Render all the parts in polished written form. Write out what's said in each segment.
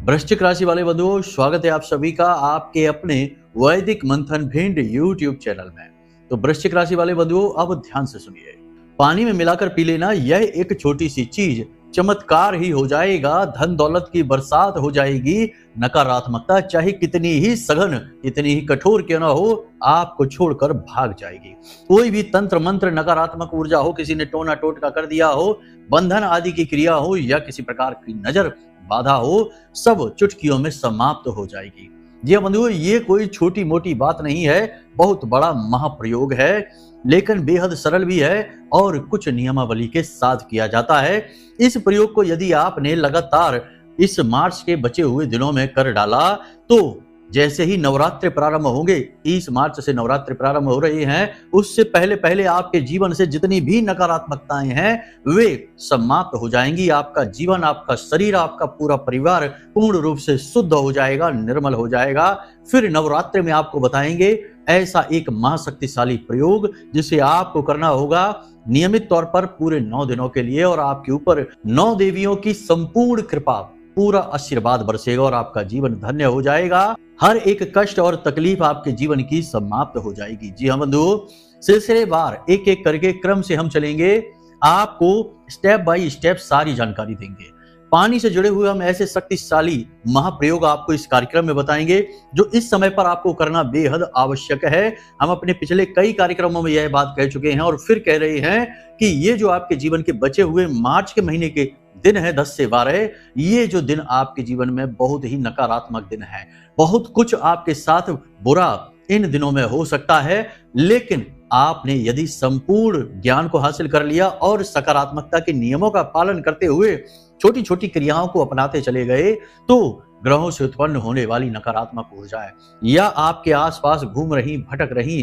वृश्चिक राशि वाले बंधुओं, स्वागत है आप सभी का आपके अपने वैदिक मंथन भिंड यूट्यूब चैनल में। तो वृश्चिक राशि वाले बंधुओं, अब ध्यान से सुनिए। पानी में मिलाकर पी लेना, यह एक छोटी सी चीज चमत्कार ही हो जाएगा। धन दौलत की बरसात हो जाएगी। नकारात्मकता चाहे कितनी ही सघन, कितनी ही कठोर क्यों ना हो, आपको छोड़कर भाग जाएगी। कोई भी तंत्र मंत्र, नकारात्मक ऊर्जा हो, किसी ने टोना टोटका कर दिया हो, बंधन आदि की क्रिया हो या किसी प्रकार की नजर बाधा हो, सब चुटकियों में समाप्त हो जाएगी। जी हाँ बंधुओं, ये कोई छोटी मोटी बात नहीं है, बहुत बड़ा महाप्रयोग है, लेकिन बेहद सरल भी है और कुछ नियमावली के साथ किया जाता है। इस प्रयोग को यदि आपने लगातार इस मार्च के बचे हुए दिनों में कर डाला, तो जैसे ही नवरात्रि प्रारंभ होंगे, 30 मार्च से नवरात्रि प्रारंभ हो रही हैं, उससे पहले पहले आपके जीवन से जितनी भी नकारात्मकताएं हैं वे समाप्त हो जाएंगी। आपका जीवन, आपका शरीर, आपका पूरा परिवार पूर्ण रूप से शुद्ध हो जाएगा, निर्मल हो जाएगा। फिर नवरात्रि में आपको बताएंगे ऐसा एक महाशक्तिशाली प्रयोग जिसे आपको करना होगा नियमित तौर पर पूरे 9 दिनों के लिए, और आपके ऊपर 9 देवियों की संपूर्ण कृपा, पूरा आशीर्वाद बरसेगा और आपका जीवन धन्य हो जाएगा। हर एक कष्ट और तकलीफ आपके जीवन की समाप्त हो जाएगी। जी हाँ बंधुओं, सिलसिलेवार एक एक करके क्रम से हम चलेंगे, आपको स्टेप बाय स्टेप सारी जानकारी देंगे। पानी से जुड़े हुए हम ऐसे शक्तिशाली महाप्रयोग आपको इस कार्यक्रम में बताएंगे जो इस समय पर आपको करना बेहद आवश्यक है। हम अपने पिछले कई कार्यक्रमों में यह बात कह चुके हैं और फिर कह रहे हैं कि ये जो आपके जीवन के बचे हुए मार्च के महीने के दिन है 10 से 12, ये जो दिन आपके जीवन में बहुत ही नकारात्मक दिन है। बहुत कुछ आपके साथ बुरा इन दिनों में हो सकता है, लेकिन आपने यदि संपूर्ण ज्ञान को हासिल कर लिया और सकारात्मकता के नियमों का पालन करते हुए छोटी छोटी क्रियाओं को अपनाते चले गए, तो ग्रहों से उत्पन्न होने वाली नकारात्मक ऊर्जाएं या आपके आसपास घूम रही, भटक रही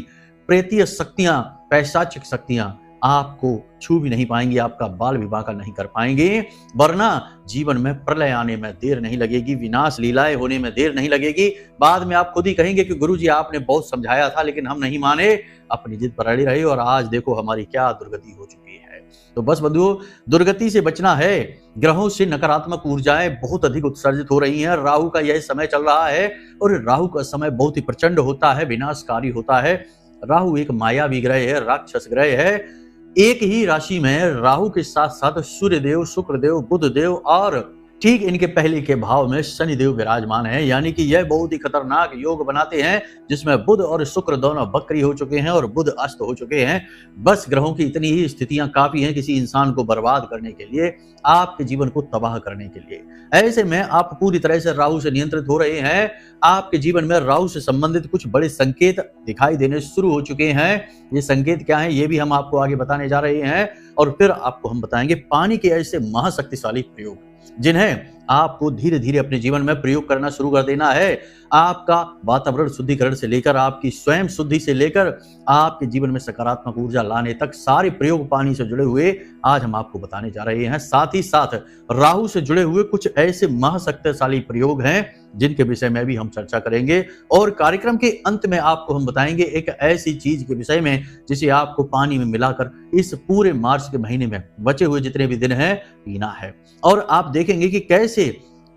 प्रेतीय शक्तियां, पैशाचिक शक्तियां आपको छू भी नहीं पाएंगी, आपका बाल विवाह का नहीं कर पाएंगे, वरना जीवन में प्रलय आने में देर नहीं लगेगी, विनाश लीलाएं होने में देर नहीं लगेगी। बाद में आप खुद ही कहेंगे कि गुरुजी आपने बहुत समझाया था लेकिन हम नहीं माने, अपनी जिद पर अड़े रहे और आज देखो हमारी क्या दुर्गति हो चुकी है। तो बस बंधुओं, दुर्गति से बचना है। ग्रहों से नकारात्मक ऊर्जाएं बहुत अधिक उत्सर्जित हो रही हैं। राहु का यह समय चल रहा है और राहु का समय बहुत ही प्रचंड होता है, विनाशकारी होता है। राहु एक मायावी ग्रह है, राक्षस ग्रह है। एक ही राशि में राहु के साथ साथ सूर्यदेव, शुक्रदेव, बुधदेव और ठीक इनके पहले के भाव में शनिदेव विराजमान है, यानी कि यह बहुत ही खतरनाक योग बनाते हैं जिसमें बुध और शुक्र दोनों वक्री हो चुके हैं और बुध अस्त हो चुके हैं। बस ग्रहों की इतनी ही स्थितियां काफी हैं किसी इंसान को बर्बाद करने के लिए, आपके जीवन को तबाह करने के लिए। ऐसे में आप पूरी तरह से राहु से नियंत्रित हो रहे हैं। आपके जीवन में राहु से संबंधित कुछ बड़े संकेत दिखाई देने शुरू हो चुके हैं। ये संकेत क्या है, ये भी हम आपको आगे बताने जा रहे हैं, और फिर आपको हम बताएंगे पानी के ऐसे महाशक्तिशाली प्रयोग जिन्हें आपको धीरे धीरे अपने जीवन में प्रयोग करना शुरू कर देना है। आपका वातावरण शुद्धिकरण से लेकर आपकी स्वयं शुद्धि से लेकर आपके जीवन में सकारात्मक ऊर्जा लाने तक सारे प्रयोग पानी से जुड़े हुए आज हम आपको बताने जा रहे हैं। साथ ही साथ राहु से जुड़े हुए कुछ ऐसे महाशक्तिशाली प्रयोग हैं जिनके विषय में भी हम चर्चा करेंगे, और कार्यक्रम के अंत में आपको हम बताएंगे एक ऐसी चीज के विषय में जिसे आपको पानी में मिलाकर इस पूरे मार्च के महीने में बचे हुए जितने भी दिन हैं पीना है। और आप देखेंगे कि कैसे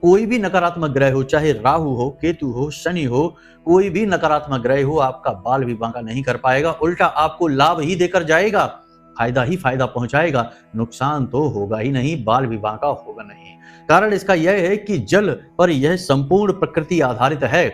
कोई भी नकारात्मक ग्रह हो, चाहे राहु हो, केतु हो, शनि हो, कोई भी नकारात्मक ग्रह हो, आपका बाल विवाह का नहीं कर पाएगा, उल्टा आपको लाभ ही देकर जाएगा, फायदा ही फायदा पहुंचाएगा, नुकसान तो होगा ही नहीं, बाल विवाह का होगा नहीं। कारण इसका यह है कि जल पर यह संपूर्ण प्रकृति आधारित है।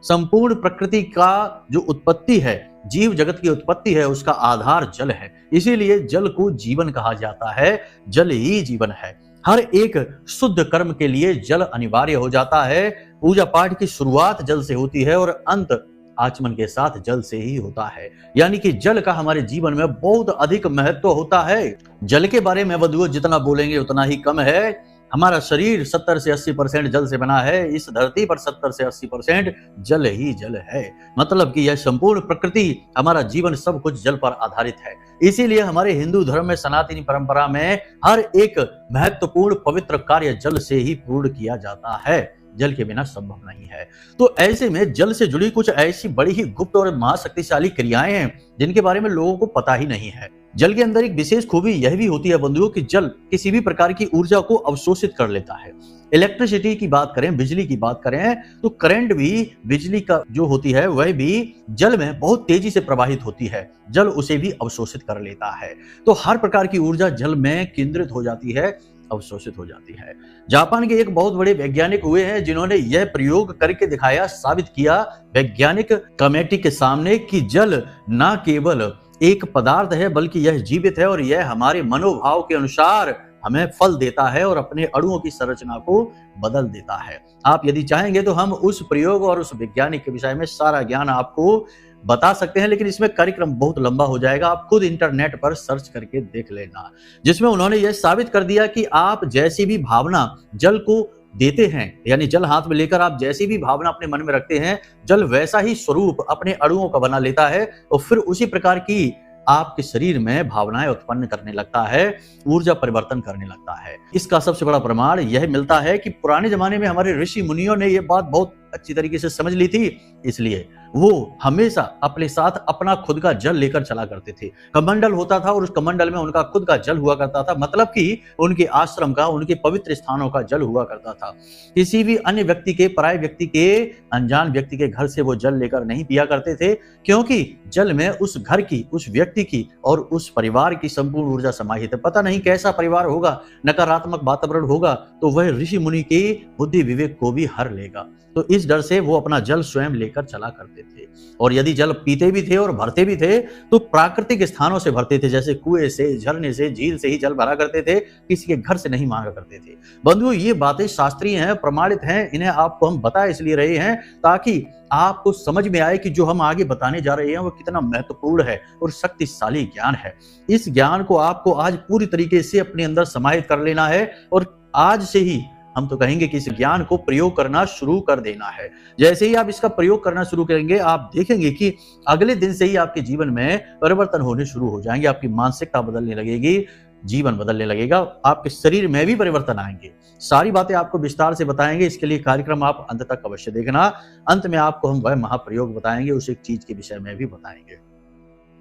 संपूर्ण प्रकृति का जो उत्पत्ति है, जीव जगत की उत्पत्ति है, उसका आधार जल है। इसीलिए जल को जीवन कहा जाता है, जल ही जीवन है। हर एक शुद्ध कर्म के लिए जल अनिवार्य हो जाता है। पूजा पाठ की शुरुआत जल से होती है और अंत आचमन के साथ जल से ही होता है, यानी कि जल का हमारे जीवन में बहुत अधिक महत्व होता है। जल के बारे में बंधुओं जितना बोलेंगे उतना ही कम है। हमारा शरीर 70 से 80% जल से बना है। इस धरती पर 70 से 80% जल ही जल है। मतलब कि यह संपूर्ण प्रकृति, हमारा जीवन सब कुछ जल पर आधारित है। इसीलिए हमारे हिंदू धर्म में, सनातनी परंपरा में हर एक महत्वपूर्ण पवित्र कार्य जल से ही पूर्ण किया जाता है। जल के बिना संभव नहीं है। तो ऐसे में जल से जुड़ी कुछ ऐसी बड़ी ही गुप्त और महाशक्तिशाली क्रियाएं हैं जिनके बारे में लोगों को पता ही नहीं है। जल के अंदर एक विशेष खूबी यह भी होती है बंधुओं कि जल किसी भी प्रकार की ऊर्जा को अवशोषित कर लेता है। इलेक्ट्रिसिटी की बात करें, बिजली की बात करें, तो करंट भी बिजली का जो होती है वह भी जल में बहुत तेजी से प्रवाहित होती है। जल उसे भी अवशोषित कर लेता है। तो हर प्रकार की ऊर्जा जल में केंद्रित हो जाती है, अवशोषित हो जाती है। जापान के एक बहुत बड़े वैज्ञानिक हुए हैं जिन्होंने यह प्रयोग करके दिखाया, साबित किया वैज्ञानिक कमेटी के सामने कि जल न केवल एक पदार्थ है बल्कि यह जीवित है और यह हमारे मनोभाव के अनुसार हमें फल देता है और अपने अणुओं की संरचना को बदल देता है। आप यदि चाहेंगे तो हम उस प्रयोग और उस वैज्ञानिक के विषय में सारा ज्ञान आपको बता सकते हैं, लेकिन इसमें कार्यक्रम बहुत लंबा हो जाएगा। आप खुद इंटरनेट पर सर्च करके देख लेना, जिसमें उन्होंने यह साबित कर दिया कि आप जैसी भी भावना जल को देते हैं, यानी जल हाथ में लेकर आप जैसी भी भावना अपने मन में रखते हैं, जल वैसा ही स्वरूप अपने अणुओं का बना लेता है और फिर उसी प्रकार की आपके शरीर में भावनाएं उत्पन्न करने लगता है, ऊर्जा परिवर्तन करने लगता है। इसका सबसे बड़ा प्रमाण यह मिलता है कि पुराने जमाने में हमारे ऋषि मुनियों ने यह बात बहुत अच्छी तरीके से समझ ली थी, इसलिए वो हमेशा अपने साथ अपना खुद का जल लेकर चला करते थे। कमंडल होता था और उस कमंडल में उनका खुद का जल हुआ करता था, मतलब कि उनके आश्रम का, उनके पवित्र स्थानों का जल हुआ करता था। किसी भी अन्य व्यक्ति के, पराये व्यक्ति के, अनजान व्यक्ति के घर से वो जल लेकर नहीं पिया करते थे, क्योंकि जल में उस घर की, उस व्यक्ति की और उस परिवार की संपूर्ण ऊर्जा समाहित है। पता नहीं कैसा परिवार होगा, नकारात्मक वातावरण होगा तो वह ऋषि मुनि के बुद्धि विवेक को भी हर लेगा। तो इस डर से वो अपना जल स्वयं लेकर चला करते थे, और यदि जल पीते भी थे और भरते भी थे तो प्राकृतिक स्थानों से भरते थे, जैसे कुएं से, झरने से, झील से ही जल भरा करते थे, किसी के घर से नहीं मांगा करते थे। बंधुओं, ये बातें शास्त्रीय हैं, प्रमाणित हैं, इन्हें आपको हम बता इसलिए रहे हैं ताकि आपको समझ में आए कि जो हम आगे बताने जा रहे हैं वो कितना महत्वपूर्ण है और शक्तिशाली ज्ञान है। इस ज्ञान को आपको आज पूरी तरीके से अपने अंदर समाहित कर लेना है और आज से ही हम तो कहेंगे कि इस ज्ञान को प्रयोग करना शुरू कर देना है। जैसे ही आप इसका प्रयोग करना शुरू करेंगे, आप देखेंगे कि अगले दिन से ही आपके जीवन में परिवर्तन होने शुरू हो जाएंगे। आपकी मानसिकता बदलने लगेगी, जीवन बदलने लगेगा, आपके शरीर में भी परिवर्तन आएंगे। सारी बातें आपको विस्तार से बताएंगे, इसके लिए कार्यक्रम आप अंत तक अवश्य देखना। अंत में आपको हम वह महाप्रयोग बताएंगे, उस एक चीज के विषय में भी बताएंगे।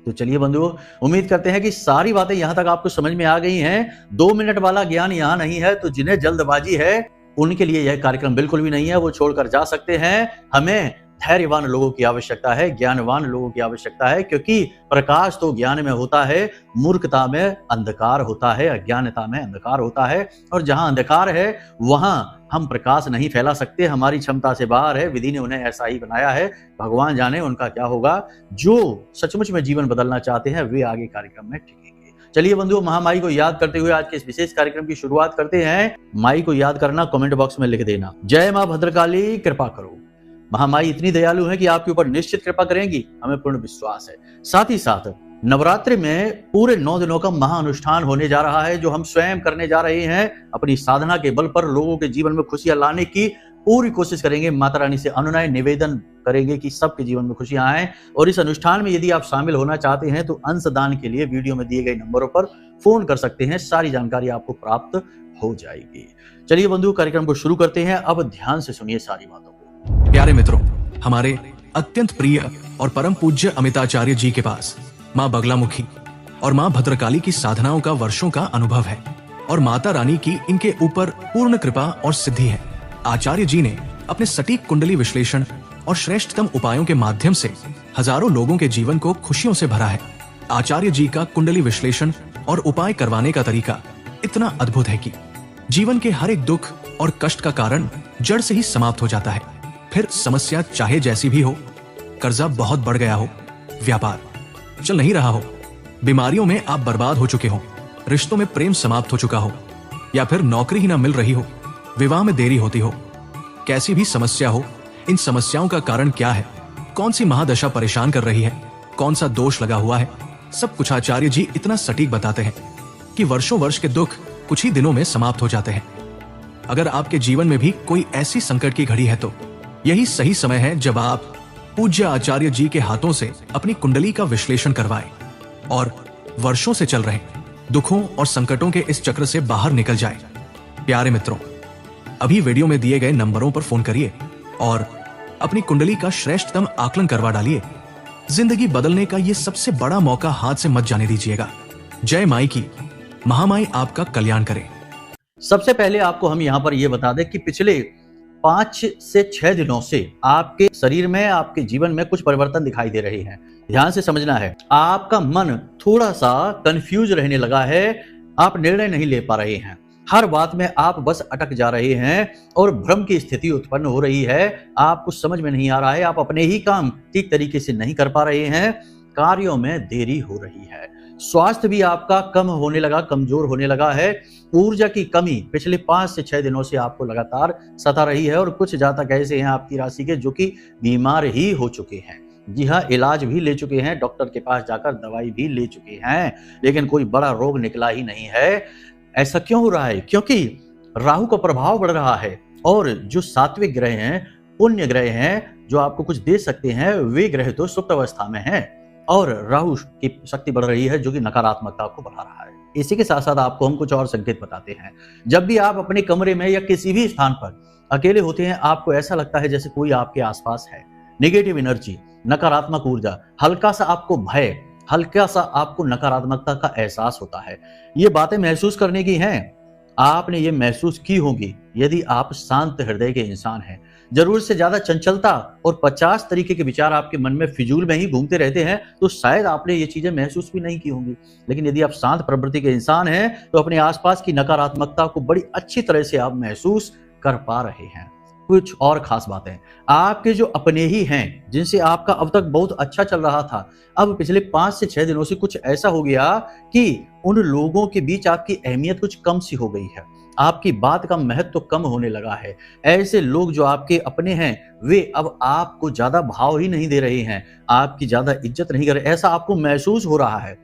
तो चलिए बंधुओं, उम्मीद करते हैं कि सारी बातें यहां तक आपको समझ में आ गई हैं। 2 मिनट वाला ज्ञान यहां नहीं है, तो जिन्हें जल्दबाजी है उनके लिए यह कार्यक्रम बिल्कुल भी नहीं है, वो छोड़कर जा सकते हैं। हमें धैर्यवान लोगों की आवश्यकता है, ज्ञानवान लोगों की आवश्यकता है, क्योंकि प्रकाश तो ज्ञान में होता है, मूर्खता में अंधकार होता है, अज्ञानता में अंधकार होता है, और जहां अंधकार है वहां हम प्रकाश नहीं फैला सकते, हमारी क्षमता से बाहर है। विधि ने उन्हें ऐसा ही बनाया है, भगवान जाने उनका क्या होगा। जो सचमुच में जीवन बदलना चाहते हैं वे आगे कार्यक्रम में टिकेंगे। चलिए बंधुओं, महामाई को याद करते हुए आज के इस विशेष कार्यक्रम की शुरुआत करते हैं। माई को याद करना कमेंट बॉक्स में लिख देना, जय मां भद्रकाली, कृपा करो। महामाई इतनी दयालु है कि आपके ऊपर निश्चित कृपा करेंगी, हमें पूर्ण विश्वास है। साथ ही साथ नवरात्रि में पूरे 9 दिनों का महाअनुष्ठान होने जा रहा है, जो हम स्वयं करने जा रहे हैं। अपनी साधना के बल पर लोगों के जीवन में खुशियां लाने की पूरी कोशिश करेंगे। माता रानी से अनुनय निवेदन करेंगे कि सबके जीवन में खुशियां आए। और इस अनुष्ठान में यदि आप शामिल होना चाहते हैं तो अंशदान के लिए वीडियो में दिए गए नंबरों पर फोन कर सकते हैं, सारी जानकारी आपको प्राप्त हो जाएगी। चलिए बंधु, कार्यक्रम को शुरू करते हैं। अब ध्यान से सुनिए सारी बातों को। प्यारे मित्रों, हमारे अत्यंत प्रिय और परम पूज्य अमिताचार्य जी के पास माँ बगलामुखी और माँ भद्रकाली की साधनाओं का वर्षों का अनुभव है और माता रानी की इनके ऊपर पूर्ण कृपा और सिद्धि है। आचार्य जी ने अपने सटीक कुंडली विश्लेषण और श्रेष्ठतम उपायों के माध्यम से हजारों लोगों के जीवन को खुशियों से भरा है। आचार्य जी का कुंडली विश्लेषण और उपाय करवाने का तरीका इतना अद्भुत है कि जीवन के हर एक दुख और कष्ट का कारण जड़ से ही समाप्त हो जाता है। फिर समस्या चाहे जैसी भी हो, कर्जा बहुत बढ़ गया हो, व्यापार चल नहीं रहा हो, बीमारियों में आप बर्बाद हो चुके हो, रिश्तों में प्रेम समाप्त हो चुका हो, या फिर नौकरी ही ना मिल रही हो, विवाह में देरी होती हो, कैसी भी समस्या हो, इन समस्याओं का कारण क्या है, कौन सी महादशा परेशान कर रही है, कौन सा दोष लगा हुआ है, सब कुछ आचार्य जी इतना सटीक बताते हैं कि वर्षों वर्ष के दुख कुछ ही दिनों में समाप्त हो जाते हैं। अगर आपके जीवन में भी कोई ऐसी संकट की घड़ी है तो यही सही समय है जब आप पूज्य आचार्य जी के हाथों से अपनी कुंडली का विश्लेषण करवाएं और वर्षों से चल रहे दुखों और संकटों के इस चक्र से बाहर निकल जाएं। प्यारे मित्रों, अभी वीडियो में दिए गए नंबरों पर फोन करिए और अपनी कुंडली का श्रेष्ठतम आकलन करवा डालिए। जिंदगी बदलने का ये सबसे बड़ा मौका हाथ से मत जाने दीजिएगा। जय माई की, महामाई आपका कल्याण करे। सबसे पहले आपको हम यहाँ पर यह बता दें कि पिछले 5 से 6 दिनों से आपके शरीर में, आपके जीवन में कुछ परिवर्तन दिखाई दे रहे हैं। ध्यान से समझना है। आपका मन थोड़ा सा कंफ्यूज रहने लगा है, आप निर्णय नहीं ले पा रहे हैं, हर बात में आप बस अटक जा रहे हैं और भ्रम की स्थिति उत्पन्न हो रही है। आपको समझ में नहीं आ रहा है, आप अपने ही काम ठीक तरीके से नहीं कर पा रहे हैं, कार्यों में देरी हो रही है। स्वास्थ्य भी आपका कम होने लगा, कमजोर होने लगा है। ऊर्जा की कमी पिछले 5 से 6 दिनों से आपको लगातार सता रही है और कुछ जातक ऐसे हैं आपकी राशि के जो कि बीमार ही हो चुके हैं। जी हाँ, इलाज भी ले चुके हैं, डॉक्टर के पास जाकर दवाई भी ले चुके हैं, लेकिन कोई बड़ा रोग निकला ही नहीं है। ऐसा क्यों हो रहा है? क्योंकि राहु का प्रभाव बढ़ रहा है और जो सात्विक ग्रह हैं, पुण्य ग्रह हैं, जो आपको कुछ दे सकते हैं, वे ग्रह तो सुप्त अवस्था में हैं और राहु की शक्ति बढ़ रही है जो कि नकारात्मकता को बढ़ा रहा है। इसी के साथ साथ आपको हम कुछ और संकेत बताते हैं। जब भी आप अपने कमरे में या किसी भी स्थान पर अकेले होते हैं, आपको ऐसा लगता है जैसे कोई आपके आसपास है। नेगेटिव एनर्जी, नकारात्मक ऊर्जा, हल्का सा आपको भय, हल्का सा आपको नकारात्मकता का एहसास होता है। ये बातें महसूस करने की हैं, आपने ये महसूस की होगी यदि आप शांत हृदय के इंसान हैं। जरूरत से ज्यादा चंचलता और 50 तरीके के विचार आपके मन में फिजूल में ही घूमते रहते हैं तो शायद आपने ये चीजें महसूस भी नहीं की होंगी। लेकिन यदि आप शांत प्रवृत्ति के इंसान हैं तो अपने आसपास की नकारात्मकता को बड़ी अच्छी तरह से आप महसूस कर पा रहे हैं। कुछ और खास बातें, आपके जो अपने ही हैं जिनसे आपका अब तक बहुत अच्छा चल रहा था, अब पिछले 5 से 6 दिनों से कुछ ऐसा हो गया कि उन लोगों के बीच आपकी अहमियत कुछ कम सी हो गई है, आपकी बात का महत्व कम होने लगा है। ऐसे लोग जो आपके अपने हैं वे अब आपको ज्यादा भाव ही नहीं दे रहे हैं, आपकी ज्यादा इज्जत नहीं कर रहे। ऐसा आपको महसूस हो रहा है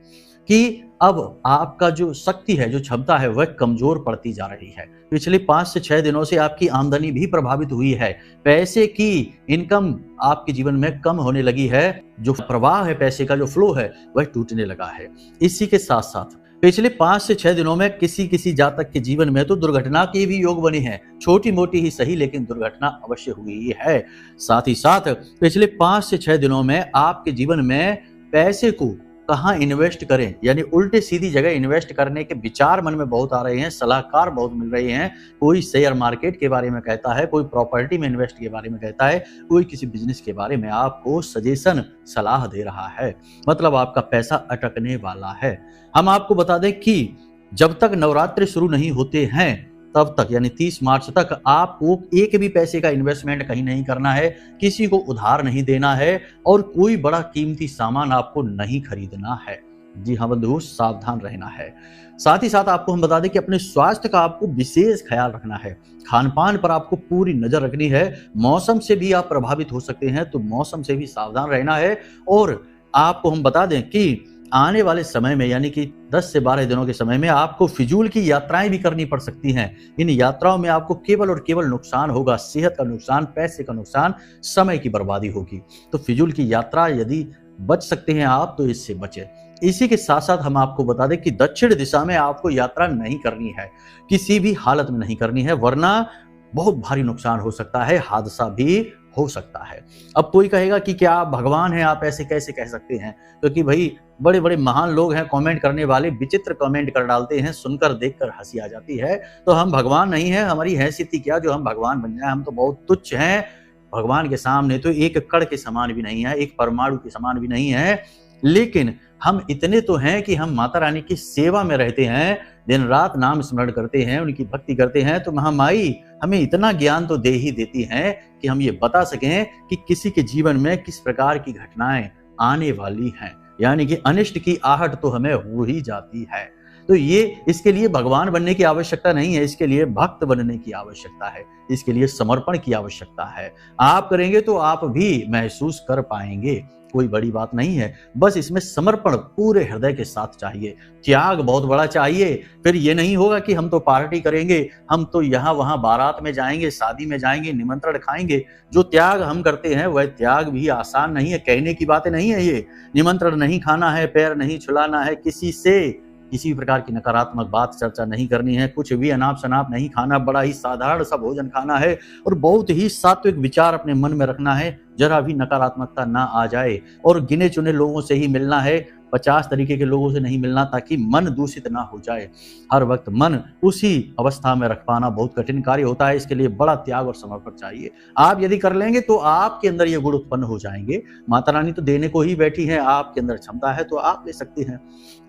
कि अब आपका जो शक्ति है, जो क्षमता है, वह कमजोर पड़ती जा रही है। पिछले 5 से 6 दिनों से आपकी आमदनी भी प्रभावित हुई है, पैसे की इनकम आपके जीवन में कम होने लगी है, जो प्रवाह है, पैसे का जो फ्लो है वह टूटने लगा है। इसी के साथ साथ पिछले 5 से 6 दिनों में किसी जातक के जीवन में तो दुर्घटना के भी योग बने हैं, छोटी मोटी ही सही लेकिन दुर्घटना अवश्य हुई ही है। साथ ही साथ पिछले 5 से 6 दिनों में आपके जीवन में पैसे को कहाँ इन्वेस्ट करें, यानी उल्टे सीधी जगह इन्वेस्ट करने के विचार मन में बहुत आ रहे हैं, सलाहकार बहुत मिल रहे हैं। कोई शेयर मार्केट के बारे में कहता है, कोई प्रॉपर्टी में इन्वेस्ट के बारे में कहता है, कोई किसी बिजनेस के बारे में आपको सजेशन, सलाह दे रहा है। मतलब आपका पैसा अटकने वाला है। हम आपको बता दें कि जब तक नवरात्रि शुरू नहीं होते हैं तब तक, यानी 30 मार्च तक आपको एक भी पैसे का इन्वेस्टमेंट कहीं नहीं करना है, किसी को उधार नहीं देना है और कोई बड़ा कीमती सामान आपको नहीं खरीदना है। जी हाँ बंधु, सावधान रहना है। साथ ही साथ आपको हम बता दें कि अपने स्वास्थ्य का आपको विशेष ख्याल रखना है, खान पान पर आपको पूरी नजर रखनी है। मौसम से भी आप प्रभावित हो सकते हैं तो मौसम से भी सावधान रहना है। और आपको हम बता दें कि आने वाले समय में, यानी कि 10 से 12 दिनों के समय में आपको फिजूल की यात्राएं भी करनी पड़ सकती हैं। इन यात्राओं में आपको केवल और केवल नुकसान होगा, सेहत का नुकसान, पैसे का नुकसान, समय की बर्बादी होगी। तो फिजूल की यात्रा यदि बच सकते हैं आप तो इससे बचें। इसी के साथ साथ हम आपको बता दें कि दक्षिण दिशा में आपको यात्रा नहीं करनी है, किसी भी हालत में नहीं करनी है, वरना बहुत भारी नुकसान हो सकता है, हादसा भी हो सकता है। अब कोई कहेगा कि क्या आप भगवान हैं, आप ऐसे कैसे कह सकते हैं? क्योंकि भाई बड़े बड़े महान लोग हैं, कमेंट करने वाले विचित्र कमेंट कर डालते हैं, सुनकर देखकर हंसी आ जाती है। तो हम भगवान नहीं हैं, हमारी हैसियत ही क्या जो हम भगवान बन जाए, हम तो बहुत तुच्छ हैं। भगवान के सामने तो एक कण के समान भी नहीं है, एक परमाणु के समान भी नहीं है। लेकिन हम इतने तो हैं कि हम माता रानी की सेवा में रहते हैं, दिन रात नाम स्मरण करते हैं, उनकी भक्ति करते हैं। तो महामाई हमें इतना ज्ञान तो दे ही देती हैं कि हम ये बता सकें कि किसी के जीवन में किस प्रकार की घटनाएं आने वाली हैं, यानी कि अनिष्ट की आहट तो हमें हो ही जाती है। तो ये इसके लिए भगवान बनने की आवश्यकता नहीं है, इसके लिए भक्त बनने की आवश्यकता है, इसके लिए समर्पण की आवश्यकता है। आप करेंगे तो आप भी महसूस कर पाएंगे, कोई बड़ी बात नहीं है। बस इसमें समर्पण पूरे हृदय के साथ चाहिए, त्याग बहुत बड़ा चाहिए। फिर ये नहीं होगा कि हम तो पार्टी करेंगे, हम तो यहाँ वहाँ बारात में जाएंगे, शादी में जाएंगे, निमंत्रण खाएंगे। जो त्याग हम करते हैं वह त्याग भी आसान नहीं है, कहने की बातें नहीं है ये। निमंत्रण नहीं खाना है, पैर नहीं छुलाना है किसी से, किसी भी प्रकार की नकारात्मक बात चर्चा नहीं करनी है, कुछ भी अनाप शनाप नहीं खाना, बड़ा ही साधारण सा भोजन खाना है और बहुत ही सात्विक विचार अपने मन में रखना है, जरा भी नकारात्मकता ना आ जाए और गिने चुने लोगों से ही मिलना है, 50 तरीके के लोगों से नहीं मिलना, ताकि मन दूषित ना हो जाए। हर वक्त मन उसी अवस्था में रख पाना बहुत कठिन कार्य होता है, इसके लिए बड़ा त्याग और समर्पण चाहिए। आप यदि कर लेंगे तो आपके अंदर ये गुण उत्पन्न हो जाएंगे। माता रानी तो देने को ही बैठी है, आपके अंदर क्षमता है तो आप ले सकते हैं।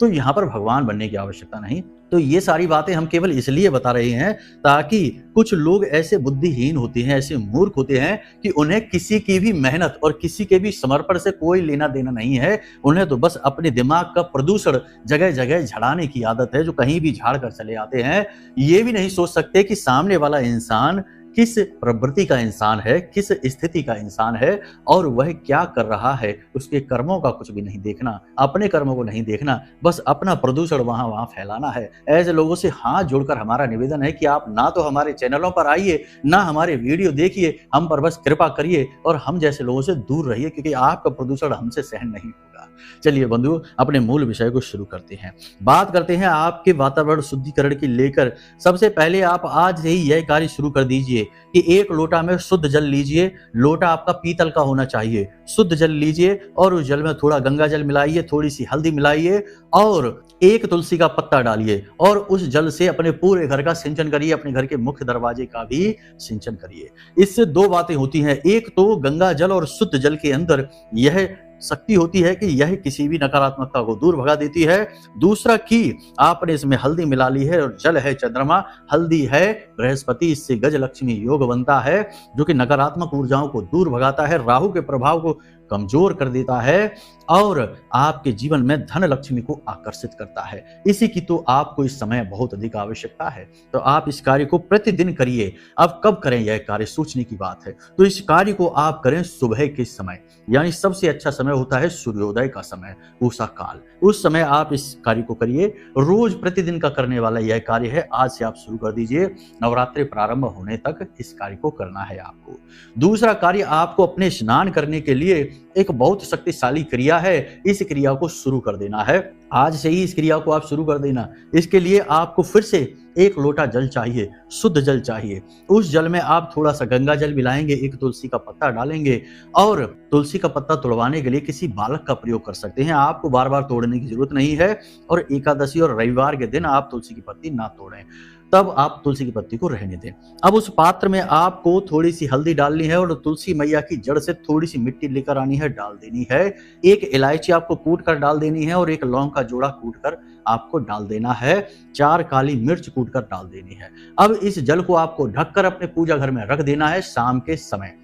तो यहाँ पर भगवान बनने की आवश्यकता नहीं। तो ये सारी बातें हम केवल इसलिए बता रहे हैं ताकि कुछ लोग ऐसे बुद्धिहीन होते हैं, ऐसे मूर्ख होते हैं कि उन्हें किसी की भी मेहनत और किसी के भी समर्पण से कोई लेना देना नहीं है। उन्हें तो बस अपने दिमाग का प्रदूषण जगह जगह झड़ाने की आदत है, जो कहीं भी झाड़ कर चले आते हैं। ये भी नहीं सोच सकते कि सामने वाला इंसान किस प्रवृत्ति का इंसान है, किस स्थिति का इंसान है और वह क्या कर रहा है। उसके कर्मों का कुछ भी नहीं देखना, अपने कर्मों को नहीं देखना, बस अपना प्रदूषण वहां फैलाना है। ऐसे लोगों से हाथ जोड़कर हमारा निवेदन है कि आप ना तो हमारे चैनलों पर आइए, ना हमारे वीडियो देखिए, हम पर बस कृपा करिए और हम जैसे लोगों से दूर रहिए, क्योंकि आपका प्रदूषण हमसे सहन नहीं होगा। चलिए बंधु, अपने मूल विषय को शुरू करते हैं। बात करते हैं आपके वातावरण शुद्धिकरण की लेकर। सबसे पहले आप आज से ही यह कार्य शुरू कर दीजिए कि एक लोटा में शुद्ध जल लीजिए। लोटा आपका पीतल का होना चाहिए। शुद्ध जल लीजिए और उस जल में थोड़ा गंगा जल मिलाइए, थोड़ी सी हल्दी मिलाइए और एक तुलसी का पत्ता डालिए और उस जल से अपने पूरे घर का सिंचन करिए, अपने घर के मुख्य दरवाजे का भी सिंचन करिए। इससे दो बातें होती हैं। एक तो गंगा जल और शुद्ध जल के अंदर यह शक्ति होती है कि यह किसी भी नकारात्मकता को दूर भगा देती है। दूसरा कि आपने इसमें हल्दी मिला ली है और जल है चंद्रमा, हल्दी है बृहस्पति, इससे गज लक्ष्मी योग बनता है, जो कि नकारात्मक ऊर्जाओं को दूर भगाता है, राहु के प्रभाव को कमजोर कर देता है और आपके जीवन में धन लक्ष्मी को आकर्षित करता है। इसी की तो आपको इस समय बहुत अधिक आवश्यकता है। तो आप इस कार्य को प्रतिदिन करिए। अब कब करें यह कार्य, सोचने की बात है। तो इस कार्य को आप करें सुबह के समय, यानी सबसे अच्छा समय होता है सूर्योदय का समय, उषा काल। उस समय आप इस कार्य को करिए। रोज प्रतिदिन का करने वाला यह कार्य है। आज से आप शुरू कर दीजिए, नवरात्रि प्रारंभ होने तक इस कार्य को करना है आपको। दूसरा कार्य, आपको अपने स्नान करने के लिए एक बहुत शक्तिशाली क्रिया है, इस क्रिया को शुरू कर देना है। आज से ही इस क्रिया को आप शुरू कर देना। इसके लिए आपको फिर से एक लोटा जल चाहिए, शुद्ध जल चाहिए। उस जल में आप थोड़ा सा गंगा जल मिलाएंगे, एक तुलसी का पत्ता डालेंगे और तुलसी का पत्ता तोड़वाने के लिए किसी बालक का प्रयोग कर सकते हैं। आपको बार बार तोड़ने की जरूरत नहीं है और एकादशी और रविवार के दिन आप तुलसी की पत्ती ना तोड़ें, तब आप तुलसी की पत्ती को रहने दें। अब उस पात्र में आपको थोड़ी सी हल्दी डालनी है और तुलसी मैया की जड़ से थोड़ी सी मिट्टी लेकर आनी है, डाल देनी है। एक इलायची आपको कूट कर डाल देनी है और एक लौंग का जोड़ा कूट कर आपको डाल देना है। 4 काली मिर्च कूट कर डाल देनी है। अब इस जल को आपको ढककर अपने पूजा घर में रख देना है शाम के समय।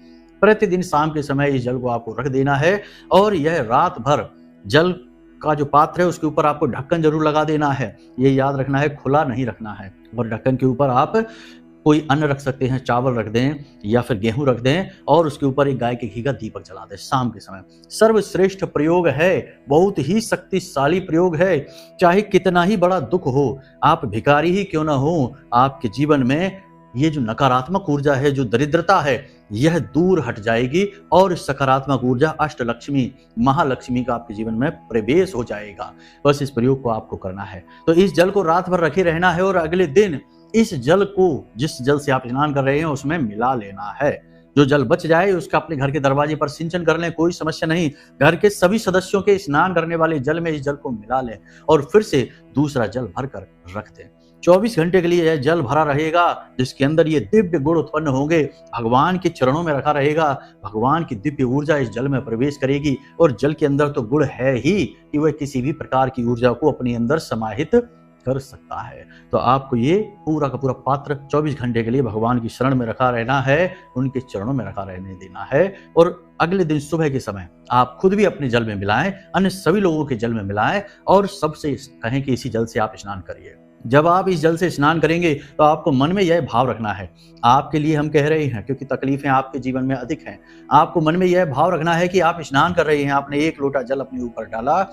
प्रतिदिन शाम के समय इस जल को आपको रख देना है और यह रात भर जल का जो पात्र है उसके ऊपर आपको ढक्कन जरूर लगा देना है। ये याद रखना है, खुला नहीं रखना है। और ढक्कन के ऊपर आप कोई अन्न रख सकते हैं, चावल रख दें या फिर गेहूं रख दें और उसके ऊपर एक गाय के घी का दीपक जला दें शाम के समय। सर्वश्रेष्ठ प्रयोग है, बहुत ही शक्तिशाली प्रयोग है। चाहे कितना ही बड़ा दुख हो, आप भिखारी ही क्यों ना हो, आपके जीवन में ये जो नकारात्मक ऊर्जा है, जो दरिद्रता है, यह दूर हट जाएगी और सकारात्मक ऊर्जा अष्टलक्ष्मी, महालक्ष्मी का आपके जीवन में प्रवेश हो जाएगा। बस इस प्रयोग को आपको करना है। तो इस जल को रात भर रखे रहना है और अगले दिन इस जल को, जिस जल से आप स्नान कर रहे हैं, उसमें मिला लेना है। जो जल बच जाए उसका अपने घर के दरवाजे पर सिंचन कर लें, कोई समस्या नहीं। घर के सभी सदस्यों के स्नान करने वाले जल में इस जल को मिला लें और फिर से दूसरा जल भरकर रख दें। 24 घंटे के लिए यह जल भरा रहेगा, जिसके अंदर ये दिव्य गुण उत्पन्न होंगे। भगवान के चरणों में रखा रहेगा। भगवान की दिव्य ऊर्जा इस जल में प्रवेश करेगी और जल के अंदर तो गुण है ही कि वह किसी भी प्रकार की ऊर्जा को अपने अंदर समाहित कर सकता है। तो आपको ये पूरा का पूरा पात्र 24 घंटे के लिए भगवान की शरण में रखा रहना है, उनके चरणों में रखा रहने देना है। और अगले दिन सुबह के समय आप खुद भी अपने जल में मिलाएं, अन्य सभी लोगों के जल में मिलाएं और सबसे कहें कि इसी जल से आप स्नान करिए। जब आप इस जल से स्नान करेंगे तो आपको मन में यह भाव रखना है, आपके लिए हम कह रहे हैं क्योंकि तकलीफें आपके जीवन में अधिक हैं। आपको मन में यह भाव रखना है कि आप स्नान कर रहे हैं, आपने एक लोटा जल अपने ऊपर डाला,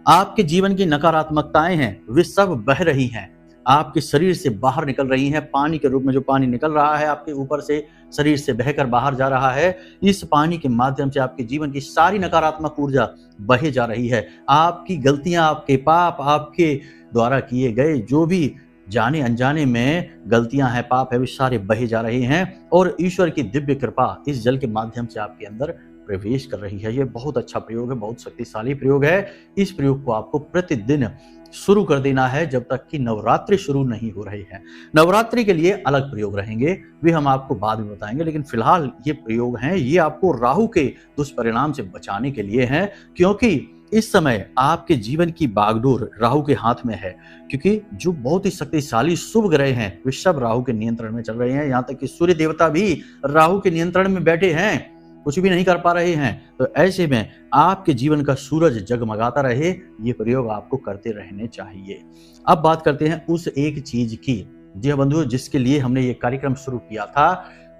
आपके जीवन की नकारात्मकताएं हैं वे सब बह रही हैं, आपके शरीर से बाहर निकल रही हैं। पानी के रूप में जो पानी निकल रहा है आपके ऊपर से, शरीर से बहकर बाहर जा रहा है। इस पानी के माध्यम से आपके जीवन की सारी नकारात्मक ऊर्जा बहे जा रही है। आपकी गलतियां, आपके पाप, आपके द्वारा किए गए जो भी जाने अनजाने में गलतियां हैं, पाप है, वे सारे बहे जा रहे हैं और ईश्वर की दिव्य कृपा इस जल के माध्यम से आपके अंदर प्रवेश कर रही है। यह बहुत अच्छा प्रयोग है, बहुत शक्तिशाली प्रयोग है। इस प्रयोग को आपको प्रतिदिन शुरू कर देना है जब तक कि नवरात्रि शुरू नहीं हो रही है। नवरात्रि के लिए अलग प्रयोग रहेंगे, वे हम आपको बाद में बताएंगे, लेकिन फिलहाल ये प्रयोग हैं, ये आपको राहु के दुष्परिणाम से बचाने के लिए हैं, क्योंकि इस समय आपके जीवन की बागडोर राहु के हाथ में है। क्योंकि जो बहुत ही शक्तिशाली शुभ ग्रह हैं वे सब राहु के नियंत्रण में चल रहे हैं। यहाँ तक कि सूर्य देवता भी राहु के नियंत्रण में बैठे हैं, कुछ भी नहीं कर पा रहे हैं। तो ऐसे में आपके जीवन का सूरज जगमगाता रहे, ये प्रयोग आपको करते रहने चाहिए। अब बात करते हैं उस एक चीज की, जी बंधुओं, जिसके लिए हमने ये कार्यक्रम शुरू किया था,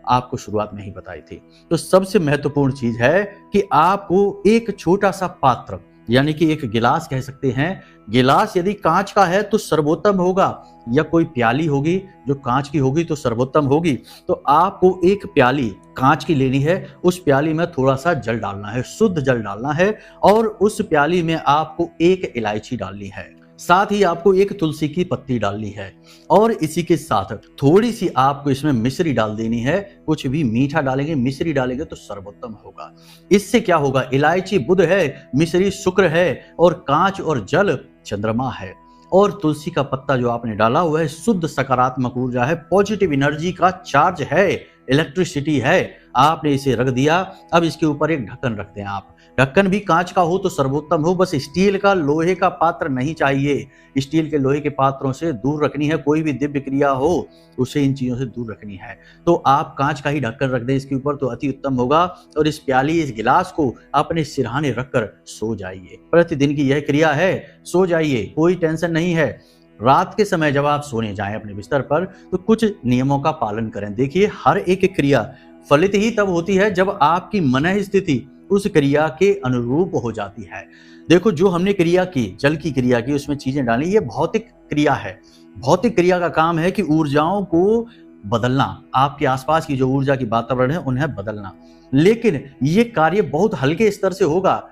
आपको शुरुआत में ही बताई थी। तो सबसे महत्वपूर्ण चीज है कि आपको एक छोटा सा पात्र, यानी कि एक गिलास कह सकते हैं, गिलास यदि कांच का है तो सर्वोत्तम होगा, या कोई प्याली होगी जो कांच की होगी तो सर्वोत्तम होगी। तो आपको एक प्याली कांच की लेनी है, उस प्याली में थोड़ा सा जल डालना है, शुद्ध जल डालना है, और उस प्याली में आपको एक इलायची डालनी है, साथ ही आपको एक तुलसी की पत्ती डालनी है, और इसी के साथ थोड़ी सी आपको इसमें मिश्री डाल देनी है। कुछ भी मीठा डालेंगे, मिश्री डालेंगे तो सर्वोत्तम होगा। इससे क्या होगा, इलायची बुध है, मिश्री शुक्र है, और कांच और जल चंद्रमा है, और तुलसी का पत्ता जो आपने डाला हुआ है शुद्ध सकारात्मक ऊर्जा है, पॉजिटिव एनर्जी का चार्ज है, इलेक्ट्रिसिटी है। आपने इसे रख दिया। अब इसके ऊपर एक ढक्कन रख दें आप, ढक्कन भी कांच का हो तो सर्वोत्तम हो, बस स्टील का, लोहे का पात्र नहीं चाहिए। स्टील के, लोहे के पात्रों से दूर रखनी है, कोई भी दिव्य क्रिया हो उसे इन चीजों से दूर रखनी है। तो आप कांच का ही ढक्कन रख दें इसके ऊपर तो अति उत्तम होगा, और इस प्याली, इस गिलास को अपने सिरहाने रखकर सो जाइए। प्रतिदिन की यह क्रिया है, सो जाइए, कोई टेंशन नहीं है। रात के समय जब आप सोने जाएं अपने बिस्तर पर तो कुछ नियमों का पालन करें। देखिए, हर एक क्रिया फलित ही तब होती है जब आपकी मन स्थिति उस क्रिया के अनुरूप हो जाती है। देखो, जो हमने क्रिया की, जल की क्रिया की, उसमें चीजें डाली, ये भौतिक क्रिया है। भौतिक क्रिया का काम है कि ऊर्जाओं को बदलना, आपके आसपास की जो ऊर्जा की वातावरण है उन्हें बदलना, लेकिन ये कार्य बहुत हल्के स्तर से होगा।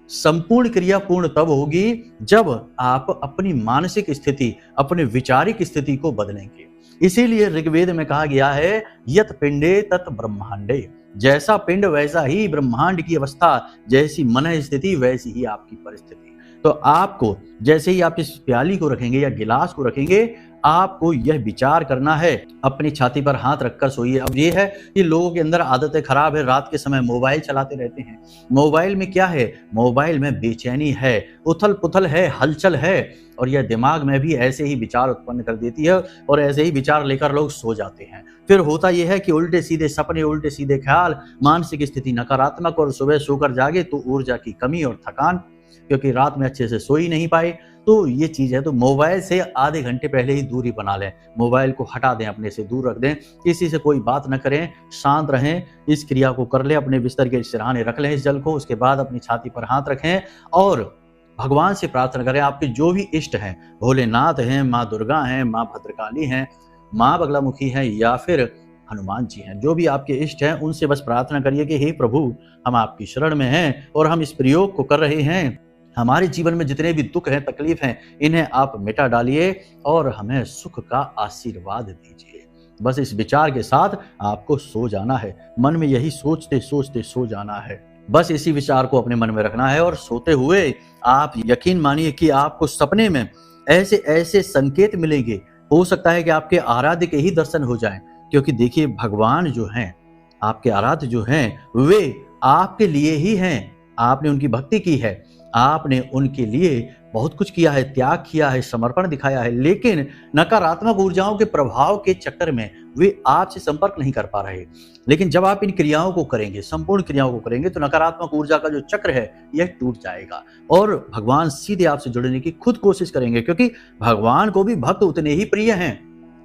संपूर्ण क्रिया पूर्ण तब होगी जब आप अपनी मानसिक स्थिति, अपने विचारिक स्थिति को बदलेंगे। इसीलिए ऋग्वेद में कहा गया है, यत पिंडे तत ब्रह्मांडे, जैसा पिंड वैसा ही ब्रह्मांड की अवस्था, जैसी मन स्थिति वैसी ही आपकी परिस्थिति। तो आपको जैसे ही आप इस प्याली को रखेंगे या गिलास को रखेंगे, आपको यह विचार करना है, अपनी छाती पर हाथ रखकर सोइए। अब ये है कि लोगों के अंदर आदतें खराब है, रात के समय मोबाइल चलाते रहते हैं। मोबाइल में क्या है, मोबाइल में बेचैनी है, उथल पुथल है, हलचल है, और यह दिमाग में भी ऐसे ही विचार उत्पन्न कर देती है, और ऐसे ही विचार लेकर लोग सो जाते हैं। फिर होता यह है कि उल्टे सीधे सपने, उल्टे सीधे ख्याल, मानसिक स्थिति नकारात्मक, और सुबह सोकर जागे तो ऊर्जा की कमी और थकान, क्योंकि रात में अच्छे से सो ही नहीं पाए। तो ये चीज है। तो मोबाइल से आधे घंटे पहले ही दूरी बना लें, मोबाइल को हटा दें, अपने से दूर रख दें, किसी से कोई बात न करें, शांत रहें। इस क्रिया को कर लें, अपने बिस्तर के सिरहाने रख लें इस जल को, उसके बाद अपनी छाती पर हाथ रखें और भगवान से प्रार्थना करें। आपके जो भी इष्ट हैं, भोलेनाथ हैं, माँ दुर्गा हैं, माँ भद्रकाली हैं, माँ बगलामुखी हैं, या फिर हनुमान जी हैं, जो भी आपके इष्ट हैं, उनसे बस प्रार्थना करिए कि हे प्रभु, हम आपकी शरण में हैं और हम इस प्रयोग को कर रहे हैं। हमारे जीवन में जितने भी दुख हैं, तकलीफ हैं, इन्हें आप मिटा डालिए और हमें सुख का आशीर्वाद दीजिए। बस इस विचार के साथ आपको सो जाना है, मन में यही सोचते सोचते सो जाना है। बस इसी विचार को अपने मन में रखना है, और सोते हुए आप यकीन मानिए कि आपको सपने में ऐसे ऐसे संकेत मिलेंगे, हो सकता है कि आपके आराध्य के ही दर्शन हो जाएं। क्योंकि देखिए, भगवान जो हैं, आपके आराध्य जो हैं, वे आपके लिए ही हैं। आपने उनकी भक्ति की है, आपने उनके लिए बहुत कुछ किया है, त्याग किया है, समर्पण दिखाया है, लेकिन नकारात्मक ऊर्जाओं के प्रभाव के चक्कर में वे आपसे संपर्क नहीं कर पा रहे। लेकिन जब आप इन क्रियाओं को करेंगे, संपूर्ण क्रियाओं को करेंगे, तो नकारात्मक ऊर्जा का जो चक्र है यह टूट जाएगा और भगवान सीधे आपसे जुड़ने की खुद कोशिश करेंगे। क्योंकि भगवान को भी भक्त उतने ही प्रिय हैं,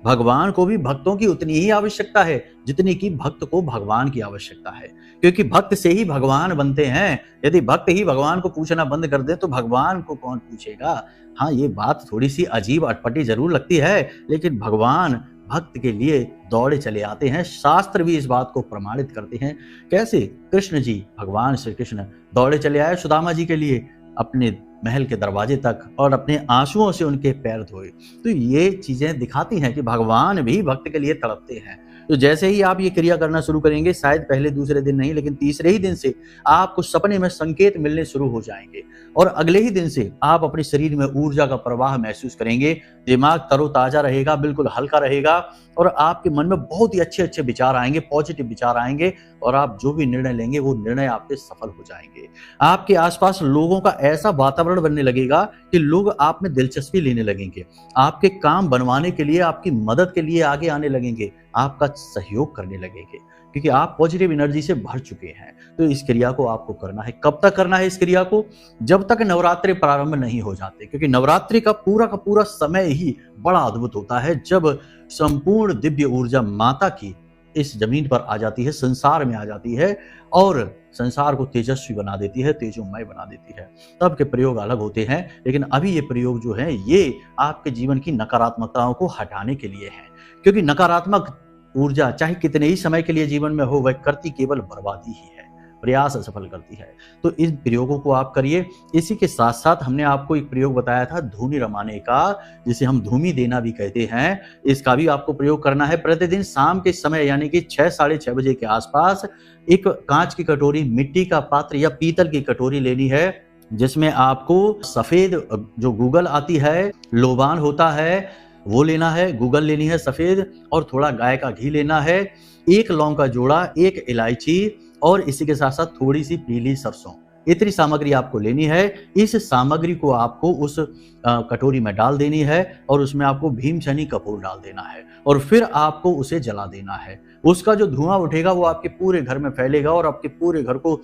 भगवान को भी भक्तों की उतनी ही आवश्यकता है जितनी कि भक्त को भगवान की आवश्यकता है। क्योंकि भक्त से ही भगवान बनते हैं। यदि भक्त ही भगवान को पूछना बंद कर दे तो भगवान को कौन पूछेगा। हाँ, ये बात थोड़ी सी अजीब अटपटी जरूर लगती है, लेकिन भगवान भक्त के लिए दौड़े चले आते हैं। शास्त्र भी इस बात को प्रमाणित करते हैं। कैसे? कृष्ण जी, भगवान श्री कृष्ण दौड़े चले आए सुदामा जी के लिए अपने महल के दरवाजे तक और अपने आंसुओं से उनके पैर धोए। तो ये चीजें दिखाती हैं कि भगवान भी भक्त के लिए तड़पते हैं। तो जैसे ही आप ये क्रिया करना शुरू करेंगे, शायद पहले दूसरे दिन नहीं लेकिन तीसरे ही दिन से आपको सपने में संकेत मिलने शुरू हो जाएंगे और अगले ही दिन से आप अपने शरीर में ऊर्जा का प्रवाह महसूस करेंगे। दिमाग तरोताजा रहेगा, बिल्कुल हल्का रहेगा और आपके मन में बहुत ही अच्छे अच्छे विचार आएंगे, पॉजिटिव विचार आएंगे और आप जो भी निर्णय लेंगे वो निर्णय आपके सफल हो जाएंगे। आपके आसपास लोगों का ऐसा वातावरण बनने लगेगा कि लोग आप में दिलचस्पी लेने लगेंगे, आपके काम बनवाने के लिए, आपकी मदद के लिए आगे आने लगेंगे, आपका सहयोग करने लगेंगे क्योंकि आप पॉजिटिव एनर्जी से भर चुके हैं। तो इस क्रिया को आपको करना है। कब तक करना है इस क्रिया को? जब तक नवरात्रि प्रारंभ नहीं हो जाते, क्योंकि नवरात्रि का पूरा समय ही बड़ा अद्भुत होता है जब संपूर्ण दिव्य ऊर्जा माता की इस जमीन पर आ जाती है, संसार में आ जाती है और संसार को तेजस्वी बना देती है, तेजोमय बना देती है। तब के प्रयोग अलग होते हैं, लेकिन अभी ये प्रयोग जो है ये आपके जीवन की नकारात्मकताओं को हटाने के लिए है, क्योंकि नकारात्मक ऊर्जा चाहे कितने ही समय के लिए जीवन में हो, वह करती केवल बर्बादी ही है, प्रयास असफल करती है। तो इन प्रयोगों को आप करिए। इसी के साथ साथ हमने आपको एक प्रयोग बताया था धूनी रमाने का, जिसे हम धूमी देना भी कहते हैं। इसका भी आपको प्रयोग करना है। प्रतिदिन शाम के समय यानी कि 6 साढ़े 6 बजे के आसपास एक कांच की कटोरी, मिट्टी का पात्र या पीतल की कटोरी लेनी है, जिसमें आपको सफेद जो गूगल आती है, लोबान होता है वो लेना है, गूगल लेनी है सफेद, और थोड़ा गाय का घी लेना है, 1 लौंग का जोड़ा, 1 इलायची और इसी के साथ साथ थोड़ी सी पीली सरसों। इतनी सामग्री आपको लेनी है। इस सामग्री को आपको उस कटोरी में डाल देनी है और उसमें आपको भीमसेनी कपूर डाल देना है और फिर आपको उसे जला देना है। उसका जो धुआं उठेगा वो आपके पूरे घर में फैलेगा और आपके पूरे घर को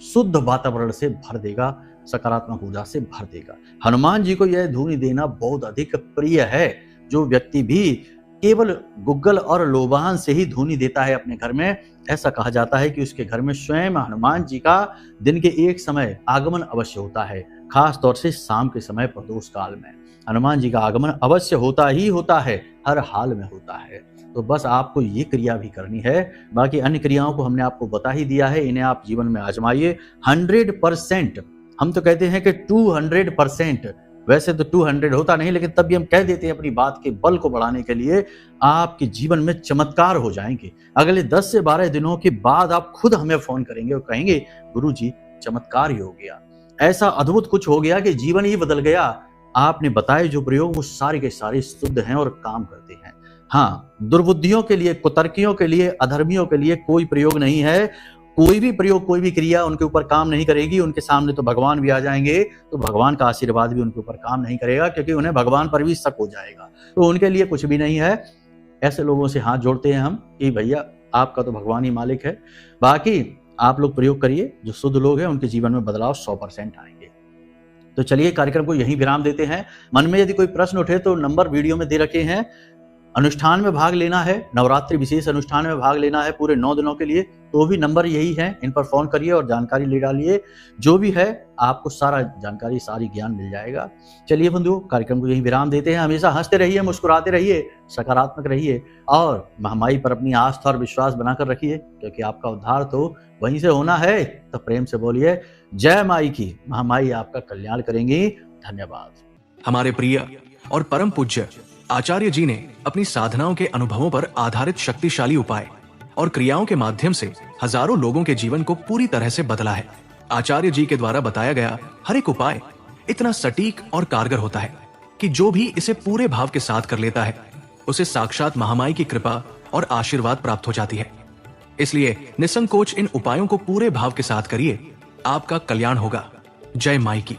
शुद्ध वातावरण से भर देगा, सकारात्मक ऊर्जा से भर देगा। हनुमान जी को यह धूनी देना बहुत अधिक प्रिय है। जो व्यक्ति भी केवल गुग्गल और लोबान से ही धूनी देता है अपने घर में, ऐसा कहा जाता है कि उसके घर में स्वयं हनुमान जी का दिन के एक समय आगमन अवश्य होता है, खास तौर से शाम के समय प्रदोष काल में हनुमान जी का आगमन अवश्य होता ही होता है, हर हाल में होता है। तो बस आपको ये क्रिया भी करनी है। बाकी अन्य क्रियाओं को हमने आपको बता ही दिया है, इन्हें आप जीवन में आजमाइए। 100%, हम तो कहते हैं कि 200%, वैसे तो 200 होता नहीं, लेकिन तब भी हम कह देते हैं अपनी बात के बल को बढ़ाने के लिए, आपके जीवन में चमत्कार हो जाएंगे। अगले 10 से 12 दिनों के बाद आप खुद हमें फोन करेंगे और कहेंगे गुरुजी चमत्कार ही हो गया, ऐसा अद्भुत कुछ हो गया कि जीवन ही बदल गया। आपने बताए जो प्रयोग वो सारे के सारे शुद्ध हैं और काम करते हैं। हाँ, दुर्बुद्धियों के लिए, कुतर्कियों के लिए, अधर्मियों के लिए कोई प्रयोग नहीं है। कोई भी प्रयोग, कोई भी क्रिया उनके ऊपर काम नहीं करेगी। उनके सामने तो भगवान भी आ जाएंगे, तो भगवान का आशीर्वाद भी उनके ऊपर काम नहीं करेगा, क्योंकि उन्हें भगवान पर भी शक हो जाएगा। तो उनके लिए कुछ भी नहीं है। ऐसे लोगों से हाथ जोड़ते हैं हम कि भैया आपका तो भगवान ही मालिक है। बाकी आप लोग प्रयोग करिए, जो शुद्ध लोग हैं उनके जीवन में बदलाव 100% आएंगे। तो चलिए कार्यक्रम को यहीं विराम देते हैं। मन में यदि कोई प्रश्न उठे तो नंबर वीडियो में दे रखे हैं। अनुष्ठान में भाग लेना है, नवरात्रि विशेष अनुष्ठान में भाग लेना है पूरे 9 दिनों के लिए, तो भी नंबर यही है, इन पर फोन करिए और जानकारी ले डालिए। जो भी है आपको सारा जानकारी, सारी ज्ञान मिल जाएगा। चलिए बंधुओं, कार्यक्रम को यहीं विराम देते हैं। हमेशा हंसते रहिए, मुस्कुराते रहिए, सकारात्मक रहिए और महामाई पर अपनी आस्था और विश्वास बनाकर रखिए, क्योंकि आपका उद्धार तो वहीं से होना है। तो प्रेम से बोलिए जय माई की। महामाई आपका कल्याण करेंगी। धन्यवाद। हमारे प्रिय और परम पूज्य आचार्य जी ने अपनी साधनाओं के अनुभवों पर आधारित शक्तिशाली उपाय और क्रियाओं के माध्यम से हजारों लोगों के जीवन को पूरी तरह से बदला है। आचार्य जी के द्वारा बताया गया हर एक उपाय इतना सटीक और कारगर होता है कि जो भी इसे पूरे भाव के साथ कर लेता है, उसे साक्षात महामाई की कृपा और आशीर्वाद प्राप्त हो जाती है। इसलिए निसंकोच इन उपायों को पूरे भाव के साथ करिए, आपका कल्याण होगा। जय माई की।